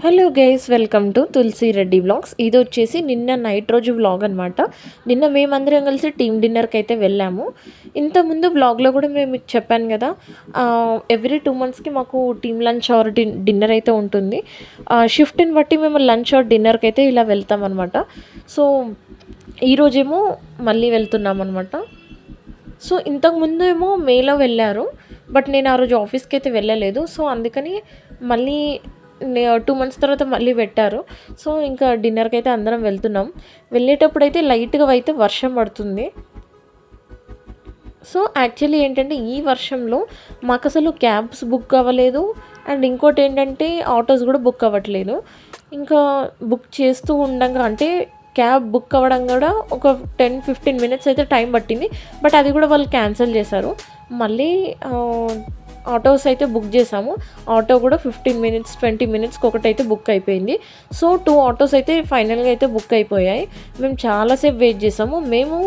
Hello guys, welcome to Tulasi Reddy vlogs. ఇది వచ్చేసి నిన్న నైట్ రోజు వ్లాగ్ అనమాట. నిన్న మేమందరం కలిసి టీమ్ డిన్నర్కి అయితే వెళ్ళాము. ఇంతకుముందు వ్లాగ్లో కూడా మేము మీకు చెప్పాను కదా, ఎవ్రీ 2 మంత్స్కి మాకు టీమ్ లంచ్ ఆర్ డిన్నర్ అయితే ఉంటుంది. షిఫ్ట్ని బట్టి మేము లంచ్ ఆర్ డిన్నర్కి అయితే ఇలా వెళ్తాం అనమాట. సో ఈరోజేమో మళ్ళీ వెళ్తున్నాం అనమాట. సో ఇంతకుముందు ఏమో మేలో వెళ్ళారు, బట్ నేను ఆ రోజు ఆఫీస్కి అయితే వెళ్ళలేదు. సో అందుకని మళ్ళీ 2 మంత్స్ తర్వాత మళ్ళీ పెట్టారు. సో ఇంకా డిన్నర్కి అయితే అందరం వెళ్తున్నాం. వెళ్ళేటప్పుడు అయితే లైట్గా అయితే వర్షం పడుతుంది. సో యాక్చువల్లీ ఏంటంటే ఈ వర్షంలో మాకు అసలు క్యాబ్స్ బుక్ అవ్వలేదు, అండ్ ఇంకోటి ఏంటంటే ఆటోస్ కూడా బుక్ అవ్వట్లేదు. ఇంకా బుక్ చేస్తూ ఉండగా అంటే క్యాబ్ బుక్ అవ్వడం కూడా ఒక 10-15 మినిట్స్ అయితే టైం పట్టింది, బట్ అది కూడా వాళ్ళు క్యాన్సిల్ చేశారు. మళ్ళీ ఆటోస్ అయితే బుక్ చేసాము. ఆటో కూడా 15 మినిట్స్ 20 మినిట్స్కి ఒకటైతే బుక్ అయిపోయింది. సో 2 ఆటోస్ అయితే ఫైనల్గా అయితే బుక్ అయిపోయాయి. మేము చాలాసేపు వెయిట్ చేసాము. మేము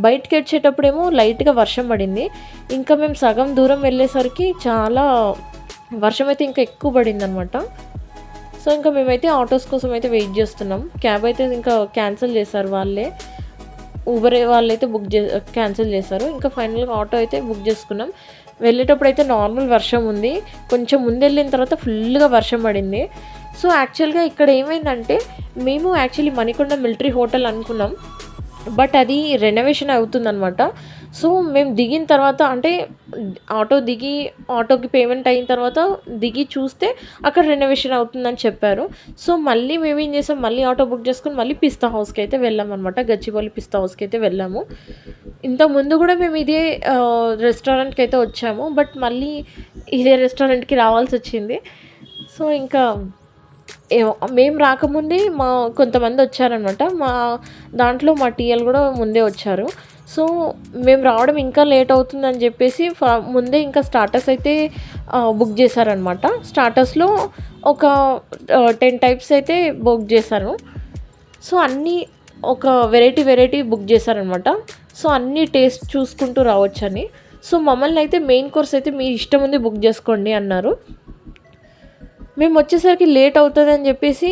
బయటకి వచ్చేటప్పుడేమో లైట్గా వర్షం పడింది. ఇంకా మేము సగం దూరం వెళ్ళేసరికి చాలా వర్షం అయితే ఇంకా ఎక్కువ పడింది అనమాట. సో ఇంకా మేమైతే ఆటోస్ కోసం అయితే వెయిట్ చేస్తున్నాం. క్యాబ్ అయితే ఇంకా క్యాన్సిల్ చేశారు వాళ్ళే, ఊబర్ వాళ్ళైతే క్యాన్సిల్ చేశారు. ఇంకా ఫైనల్గా ఆటో అయితే బుక్ చేసుకున్నాం. వెళ్ళేటప్పుడు అయితే నార్మల్ వర్షం ఉంది, కొంచెం ముందు వెళ్ళిన తర్వాత ఫుల్గా వర్షం పడింది. సో యాక్చువల్గా ఇక్కడ ఏమైందంటే మేము యాక్చువల్లీ మణికొండ మిలిటరీ హోటల్ అనుకున్నాం, బట్ అది రెనోవేషన్ అవుతుందన్నమాట. సో మేము దిగిన తర్వాత అంటే ఆటోకి పేమెంట్ అయిన తర్వాత దిగి చూస్తే అక్కడ రెనోవేషన్ అవుతుందని చెప్పారు. సో మళ్ళీ మేము ఏం చేసాం, మళ్ళీ ఆటో బుక్ చేసుకుని మళ్ళీ పిస్తా హౌస్కి అయితే వెళ్ళాం అనమాట. గచ్చిబౌలి పిస్తా హౌస్కి అయితే వెళ్ళాము. ఇంతకుముందు కూడా మేము ఇదే రెస్టారెంట్కి అయితే వచ్చాము, బట్ మళ్ళీ ఇదే రెస్టారెంట్కి రావాల్సి వచ్చింది. సో ఇంకా మేము రాకముందే కొంతమంది వచ్చారనమాట. దాంట్లో మా టీఎల్ కూడా ముందే వచ్చారు. సో మేము రావడం ఇంకా లేట్ అవుతుందని చెప్పేసి ముందే ఇంకా స్టార్టర్స్ అయితే బుక్ చేశారనమాట. స్టార్టర్స్లో ఒక 10 టైప్స్ అయితే బుక్ చేశారు. సో అన్నీ ఒక వెరైటీ బుక్ చేశారనమాట. సో అన్నీ టేస్ట్ చూసుకుంటూ రావచ్చని. సో మమ్మల్ని అయితే మెయిన్ కోర్స్ అయితే మీ ఇష్టం ఉంది బుక్ చేసుకోండి అన్నారు. మేము వచ్చేసరికి లేట్ అవుతుందని చెప్పేసి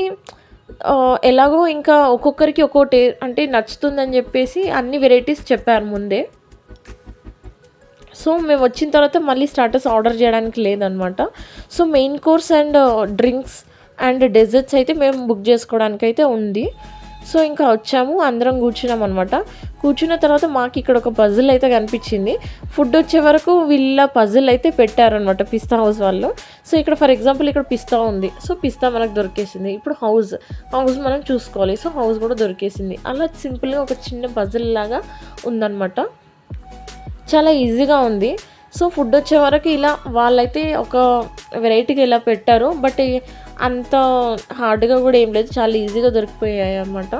ఎలాగో ఇంకా ఒక్కొక్కరికి ఒక్కోటి అంటే నచ్చుతుందని చెప్పేసి అన్ని వెరైటీస్ చెప్పారు ముందే. సో మేము వచ్చిన తర్వాత మళ్ళీ స్టార్టర్స్ ఆర్డర్ చేయడానికి లేదనమాట. So main course and drinks and desserts అయితే మేము బుక్ చేసుకోవడానికి అయితే ఉంది. సో ఇంకా వచ్చాము, అందరం కూర్చున్నాం అనమాట. కూర్చున్న తర్వాత మాకు ఇక్కడ ఒక పజిల్ అయితే కనిపించింది. ఫుడ్ వచ్చే వరకు వీళ్ళ పజిల్ అయితే పెట్టారనమాట పిస్తా హౌస్ వాళ్ళు. సో ఇక్కడ ఫర్ ఎగ్జాంపుల్ ఇక్కడ పిస్తా ఉంది. సో పిస్తా మనకు దొరికేసింది. ఇప్పుడు హౌస్ మనం చూసుకోవాలి. సో హౌస్ కూడా దొరికేసింది. అలా సింపుల్గా ఒక చిన్న పజిల్ లాగా ఉందన్నమాట. చాలా ఈజీగా ఉంది. సో ఫుడ్ వచ్చే వరకు ఇలా వాళ్ళైతే ఒక వెరైటీగా ఇలా పెట్టారు, బట్ అంత హార్డ్గా కూడా ఏం లేదు, చాలా ఈజీగా దొరికిపోయాయి అన్నమాట.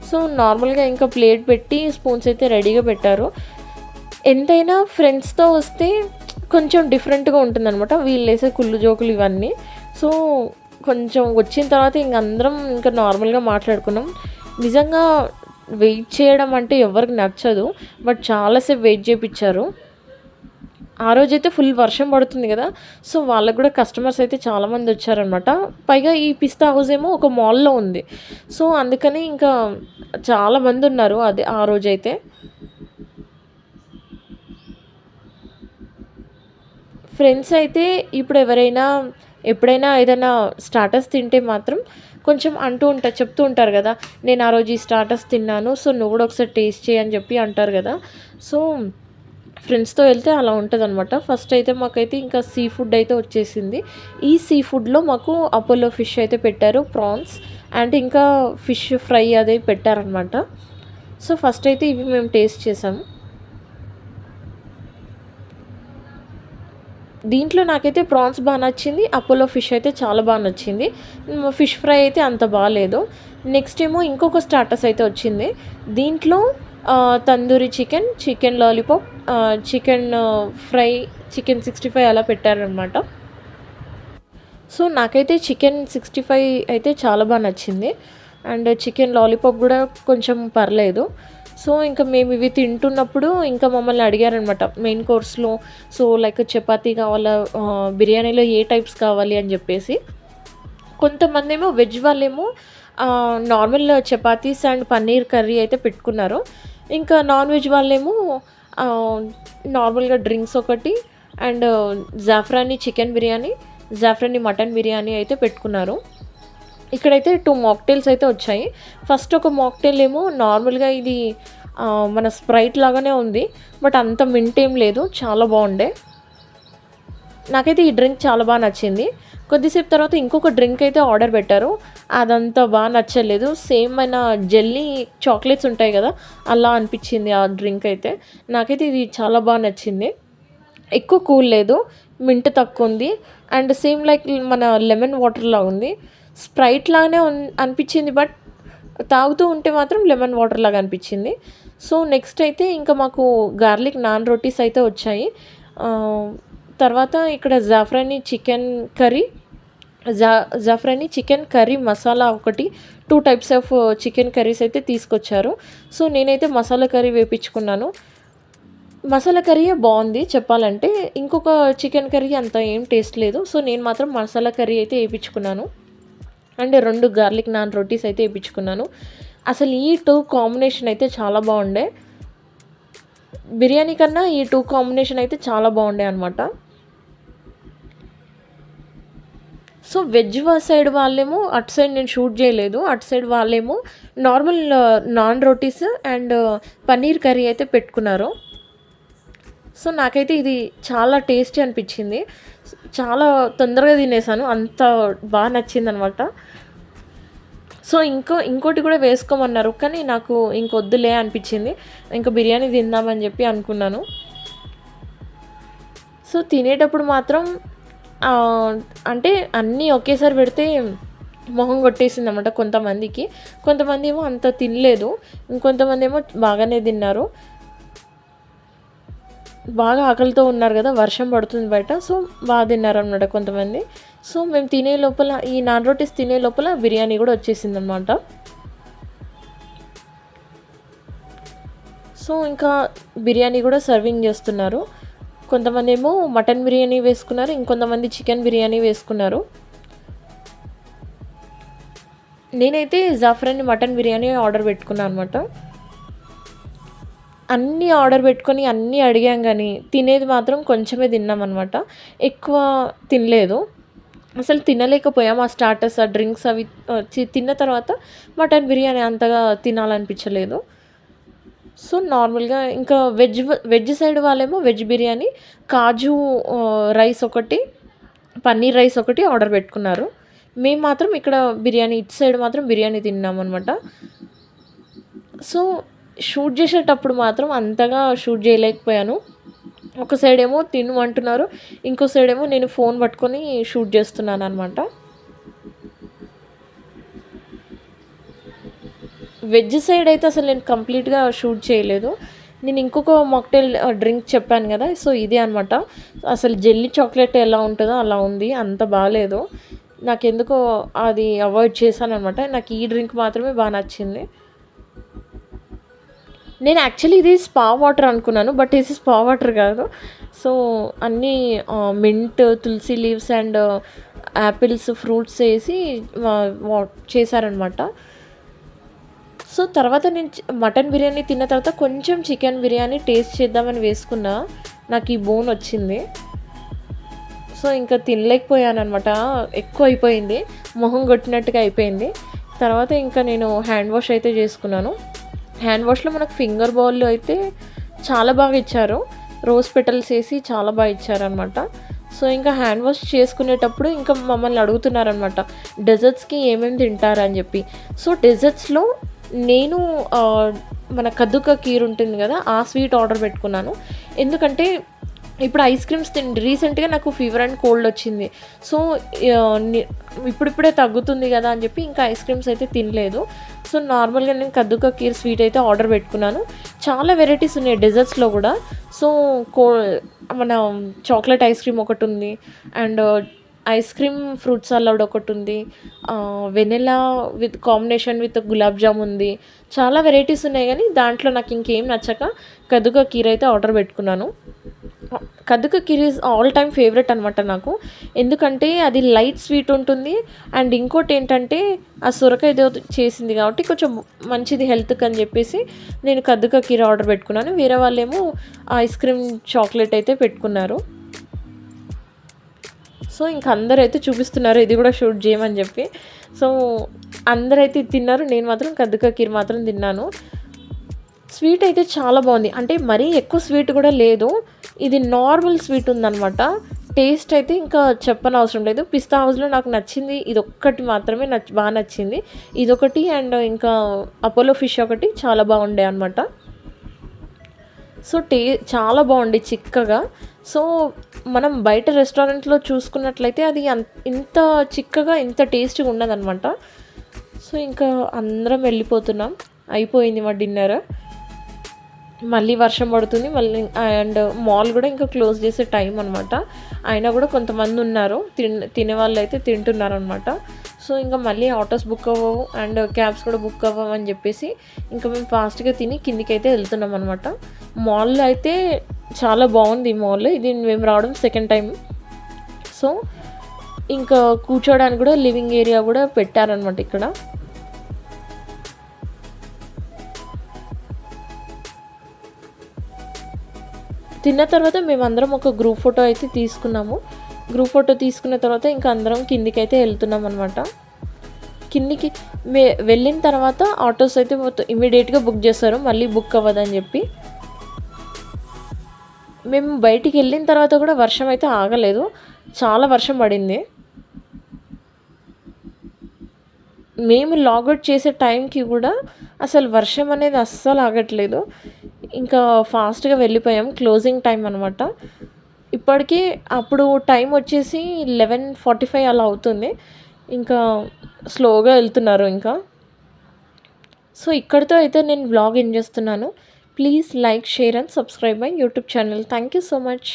సో నార్మల్గా ఇంకా ప్లేట్ పెట్టి స్పూన్స్ అయితే రెడీగా పెట్టారు. ఎంతైనా ఫ్రెండ్స్తో వస్తే కొంచెం డిఫరెంట్గా ఉంటుందన్నమాట, వీళ్ళు వేసే కుళ్ళు జోకులు ఇవన్నీ. సో కొంచెం వచ్చిన తర్వాత ఇంక అందరం ఇంకా నార్మల్గా మాట్లాడుకున్నాం. నిజంగా వెయిట్ చేయడం అంటే ఎవరికి నచ్చదు, బట్ చాలాసేపు వెయిట్ చేయించారు. ఆ రోజైతే ఫుల్ వర్షం పడుతుంది కదా, సో వాళ్ళకు కూడా కస్టమర్స్ అయితే చాలామంది వచ్చారనమాట. పైగా ఈ పిస్తా హౌస్ ఏమో ఒక మాల్లో ఉంది. సో అందుకని ఇంకా చాలామంది ఉన్నారు ఆ రోజైతే. ఫ్రెండ్స్ అయితే ఇప్పుడు ఎప్పుడైనా ఏదైనా స్టార్టర్స్ తింటే మాత్రం కొంచెం చెప్తూ ఉంటారు కదా, నేను ఆ రోజు ఈ స్టార్టర్స్ తిన్నాను, సో నువ్వు కూడా ఒకసారి టేస్ట్ చేయని చెప్పి అంటారు కదా. సో ఫ్రెండ్స్తో వెళ్తే అలా ఉంటుంది అనమాట. ఫస్ట్ అయితే మాకైతే ఇంకా సీ ఫుడ్ అయితే వచ్చేసింది. ఈ సీ ఫుడ్లో మాకు అపోలో ఫిష్ అయితే పెట్టారు, ప్రాన్స్ అండ్ ఇంకా ఫిష్ ఫ్రై అదే పెట్టారనమాట. సో ఫస్ట్ అయితే ఇవి మేము టేస్ట్ చేసాము. దీంట్లో నాకైతే ప్రాన్స్ బాగా నచ్చింది, అపోలో ఫిష్ అయితే చాలా బాగా నచ్చింది. ఫిష్ ఫ్రై అయితే అంత బాగాలేదు. నెక్స్ట్ ఏమో ఇంకొక స్టార్టర్స్ అయితే వచ్చింది. దీంట్లో tandoori chicken lollipop, chicken fry, chicken 65 అలా పెట్టారనమాట. సో నాకైతే చికెన్ 65 అయితే చాలా బాగా నచ్చింది, అండ్ చికెన్ లాలీపాప్ కూడా కొంచెం పర్లేదు. సో ఇంకా మేము ఇవి తింటున్నప్పుడు ఇంకా మమ్మల్ని అడిగారనమాట మెయిన్ కోర్స్లో. సో లైక్ చపాతీ కావాలా, బిర్యానీలో ఏ టైప్స్ కావాలి అని చెప్పేసి. కొంతమందేమో వెజ్ వాళ్ళేమో normal chapatis and paneer curry అయితే పెట్టుకున్నారు. ఇంకా నాన్ వెజ్ వాళ్ళేమో ఆహ్, నార్మల్‌గా డ్రింక్స్ ఒకటి and zafrani chicken biryani, zafrani mutton biryani అయితే పెట్టుకున్నారు. ఇక్కడైతే 2 మాక్టైల్స్ అయితే వచ్చాయి. ఫస్ట్ ఒక మాక్టైల్ ఏమో నార్మల్‌గా ఇది మన స్ప్రైట్ లాగానే ఉంది. బట్ అంత మింట్ ఏం లేదు. చాలా బావుండే. నాకైతే ఈ డ్రింక్ చాలా నచ్చింది. కొద్దిసేపు తర్వాత ఇంకొక డ్రింక్ అయితే ఆర్డర్ పెట్టారు. అదంత నచ్చలేదు. సేమ్ మన జెల్లీ చాక్లెట్స్ ఉంటాయి గదా! అలా అనిపిచ్చింది ఆ డ్రింక్ అయితే. నాకైతే ఇది చాలా నచ్చింది. ఎక్కువ కూల్ లేదు. మింట్ తక్కువుంది. అండ్ సేమ్ లైక్ మన లెమన్ వాటర్‌లా ఉంది. స్ప్రైట్ లాగానే అనిపిచ్చింది. బట్ తాగుతూ ఉంటే మాత్రం లెమన్ వాటర్ లాగా అనిపిచ్చింది. సో, నెక్స్ట్ అయితే ఇంకా మాకు గార్లిక్ నాన్ రోటీస్ అయితే వచ్చాయి. ఆహ్, తర్వాత ఇక్కడ zafrani chicken curry, zafrani chicken curry masala ఒకటి 2 టైప్స్ ఆఫ్ చికెన్ కర్రీస్ అయితే తీసుకొచ్చారు. సో, నేనైతే మసాలా కర్రీ వేపిచ్చుకున్నాను. మసాలా కర్రీయే బావుంది చెప్పాలంటే. ఇంకొక చికెన్ కర్రీ అంత ఏం టేస్ట్ లేదు. సో, నేను మాత్రం మసాలా కర్రీ అయితే ఏపిచ్చుకున్నాను. అండ్ 2 గార్లిక్ నాన్ రోటీస్ అయితే ఏపిచ్చుకున్నాను. అసలు ఈ 2 కాంబినేషన్ అయితే చాలా బావుండే. బిర్యానీ కన్నా ఈ 2 కాంబినేషన్ అయితే చాలా బావుండే అనమాట. సో, వెజ్ సైడ్ వాళ్ళేమో అటు సైడ్ నేను షూట్ చేయలేదు. అటు సైడ్ వాళ్ళేమో normal non rotis and paneer curry అయితే పెట్టుకున్నారు. సో, నాకైతే ఇది చాలా టేస్టీ అనిపిచ్చింది. చాలా తొందరగా తినేసాను. అంత నచ్చిందనమాట. సో, ఇంకోటి కూడా వేసుకోమన్నారు. కానీ నాకు ఇంకొద్దులే అనిపిచ్చింది. ఇంక బిర్యానీ తిందామని చెప్పి అనుకున్నాను. సో, తినేటప్పుడు మాత్రం అంటే అన్నీ ఒకేసారి పెడితే మొహం కొట్టేసిందనమాట కొంతమందికి. కొంతమందేమో అంత తినలేదు. ఇంకొంతమందేమో బాగానే తిన్నారు. బాగా ఆకలితో ఉన్నారు గదా! వర్షం పడుతుంది బయట. సో, తిన్నారనమాట కొంతమంది. సో, మేము తినే లోపల ఈ నాన్ రోటీస్ తినే లోపల బిర్యానీ గూడా వచ్చేసిందనమాట. సో, ఇంకా బిర్యానీ గూడా సర్వింగ్ జేస్తున్నారు. కొంతమందేమో మటన్ బిర్యానీ వేసుకున్నారు. ఇంకొంతమంది చికెన్ బిర్యానీ వేసుకున్నారు. నేనైతే జాఫ్రానీ మటన్ బిర్యానీ ఆర్డర్ పెట్టుకున్నా అనమాట. అన్నీ ఆర్డర్ పెట్టుకొని అన్నీ అడిగాం గానీ, తినేది మాత్రం కొంచెమే తిన్నామనమాట. ఎక్కువ తినలేదు. అసలు తినలేకపోయాం. ఆ స్టార్టర్స్, ఆ డ్రింక్స్ అవి తిన్న తర్వాత మటన్ బిర్యానీ అంతగా తినాలనిపించలేదు. సో, నార్మల్‌గా ఇంకా వెజ్ సైడ్ వాళ్ళేమో వెజ్ బిర్యానీ, కాజు రైస్ ఒకటి, పన్నీర్ రైస్ ఒకటి ఆర్డర్ పెట్టుకున్నారు. మేము మాత్రం ఇక్కడ బిర్యానీ ఇటు సైడ్ మాత్రం బిర్యానీ తిన్నామనమాట. సో, షూట్ చేసేటప్పుడు మాత్రం అంతగా షూట్ చేయలేకపోయాను. ఒక సైడేమో తినమంటున్నారు. ఇంకో సైడేమో నేను ఫోన్ పట్టుకొని షూట్ చేస్తున్నాననమాట. వెజ్ సైడ్ అయితే అసలు నేను కంప్లీట్‌గా షూట్ చేయలేదు. నేను ఇంకొక మాక్టైల్ డ్రింక్ చెప్పాను గదా! సో, ఇదే అనమాట. అసలు జెల్లీ చాక్లెట్ ఎలా ఉంటదో అలా ఉంది. అంత బాలేదు. నాకెందుకో అది అవాయిడ్ చేశాననమాట. నాకు ఈ డ్రింక్ మాత్రమే నచ్చింది. నేను యాక్చువల్లీ ఇది స్పా వాటర్ అనుకున్నాను. బట్ ఇది స్పా వాటర్ కాదు. సో, అన్నీ mint, tulsi leaves and apples, fruits ఏసి వ వా చేశారనమాట. సో, తర్వాత నేను మటన్ బిర్యానీ తిన్న తర్వాత కొంచెం చికెన్ బిర్యానీ టేస్ట్ చేద్దామని వేసుకున్నా. నాకు ఈ బోన్ వచ్చింది. సో, ఇంకా తినలేకపోయాననమాట. ఎక్కువ అయిపోయింది. మొహం కొట్టినట్టుగా అయిపోయింది. తర్వాత ఇంకా నేను హ్యాండ్ వాష్ అయితే చేసుకున్నాను. హ్యాండ్ వాష్‌లో మనకు ఫింగర్ బౌల్ అయితే చాలా బాగా ఇచ్చారు. రోజ్ పెటల్స్ ఏసి చాలా ఇచ్చారనమాట. సో, ఇంకా హ్యాండ్ వాష్ చేసుకునేటప్పుడు ఇంకా మమ్మల్ని అడుగుతున్నారనమాట. డెజర్ట్స్‌కి ఏమేమి తింటారని చెప్పి. సో, డెజర్ట్స్‌లో నేను మన కద్దుకా ఖీర్ ఉంటుంది కదా! ఆ స్వీట్ ఆర్డర్ పెట్టుకున్నాను. ఎందుకంటే ఇప్పుడు ఐస్ క్రీమ్స్ రీసెంట్‌గా నాకు ఫీవర్ అండ్ కోల్డ్ వచ్చింది. సో, ఇప్పుడిప్పుడే తగ్గుతుంది కదా అని చెప్పి ఇంకా ఐస్ క్రీమ్స్ అయితే తినలేదు. సో, నార్మల్‌గా నేను కద్దుకా ఖీర్ స్వీట్ అయితే ఆర్డర్ పెట్టుకున్నాను. చాలా వెరైటీస్ ఉన్నాయి డెజర్ట్స్‌లో కూడా. సో, మన చాక్లెట్ ఐస్ క్రీమ్ ఒకటుంది. And ice cream fruit salad ఒకటుంది. Vanilla with combination with gulab jam ఉంది. చాలా వెరైటీస్ ఉన్నాయి గానీ దాంట్లో నాకు ఇంకేం నచ్చక కద్దుకా ఖీర్ అయితే ఆర్డర్ పెట్టుకున్నాను. కదుక kheer is all time favourite అనమాట నాకు. ఎందుకంటే అది లైట్ స్వీట్ ఉంటుంది. అండ్ ఇంకోటేంటంటే ఆ సొరకాయతో చేసింది కాబట్టి కొంచెం మంచిది హెల్త్‌కి అని చెప్పేసి నేను కదుక కీర్ ఆర్డర్ పెట్టుకున్నాను. వేరే వాళ్ళేమో ఐస్ క్రీమ్ చాక్లేట్ అయితే పెట్టుకున్నారు. సో, ఇంక అందరైతే చూపిస్తున్నారు ఇది గూడా షూట్ జేయమని జెప్పి. సో, అందరైతే ఇది తిన్నారు. నేను మాత్రం కద్దుకా కీర్ మాత్రం తిన్నాను. స్వీట్ అయితే చాలా బావుంది. అంటే మరీ ఎక్కువ స్వీట్ గూడా లేదు. ఇది నార్మల్ స్వీట్ ఉందనమాట. టేస్ట్ అయితే ఇంకా చెప్పనవసరం లేదు. పిస్తా హౌస్‌లో నాకు నచ్చింది ఇదొక్కటి మాత్రమే బా నచ్చింది. ఇదొకటి అండ్ ఇంకా అపోలో ఫిష్ ఒకటి చాలా బాగుండే అనమాట. సో, చాలా బావుంది చిక్కగా. సో, మనం బయట రెస్టారెంట్‌లో చూసుకున్నట్లయితే అది ఇంత చిక్కగా, ఇంత టేస్ట్‌గా ఉండదనమాట. సో, ఇంకా అందరం వెళ్ళిపోతున్నాం. అయిపోయింది మా డిన్నర్. మళ్ళీ వర్షం పడుతుంది. మళ్ళీ అండ్ మాల్ గూడా ఇంకా క్లోజ్ చేసే టైం అనమాట. అయినా గూడా కొంతమందున్నారు. తినేవాళ్ళైతే తింటున్నారనమాట. సో, ఇంక మళ్ళీ ఆటోస్ బుక్ అవ్వవు అండ్ క్యాబ్స్ కూడా బుక్ అవ్వవని జెప్పేసి ఇంకా మేము ఫాస్ట్‌గా తిని కిందికైతే వెళ్తున్నామనమాట. మాల్‌లో అయితే చాలా బావుంది మాల్. ఇది మేము రావడం సెకండ్ టైమ్. సో, ఇంకా కూర్చోవడానికి గూడా లివింగ్ ఏరియా గూడా పెట్టారనమాట ఇక్కడ. తిన్న తర్వాత మేమందరం ఒక గ్రూప్ ఫోటో అయితే తీసుకున్నాము. గ్రూప్ ఫోటో తీసుకున్న తర్వాత ఇంకా అందరం కిందికైతే వెళ్తున్నామనమాట. కిందికి వెళ్ళిన తర్వాత ఆటోస్ అయితే ఇమ్మీడియేట్‌గా బుక్ చేస్తారు. మళ్ళీ బుక్ అవ్వదని చెప్పి. మేము బయటికెళ్ళిన తర్వాత కూడా వర్షం అయితే ఆగలేదు. చాలా వర్షం పడింది. మేము లాగౌట్ చేసే టైంకి కూడా అసలు వర్షం అనేది అస్సలు ఆగట్లేదు. ఇంకా ఫాస్ట్‌గా వెళ్ళిపోయాం. క్లోజింగ్ టైం అనమాట. ఇప్పటికి అప్పుడు టైం వచ్చేసి 11:45 అలా అవుతుంది. ఇంకా స్లోగా వెళ్తున్నారు ఇంకా. సో, ఇక్కడితో అయితే నేను వ్లాగ్ ఎండ్ చేస్తున్నాను. Please like, share and subscribe my YouTube channel. Thank you so much.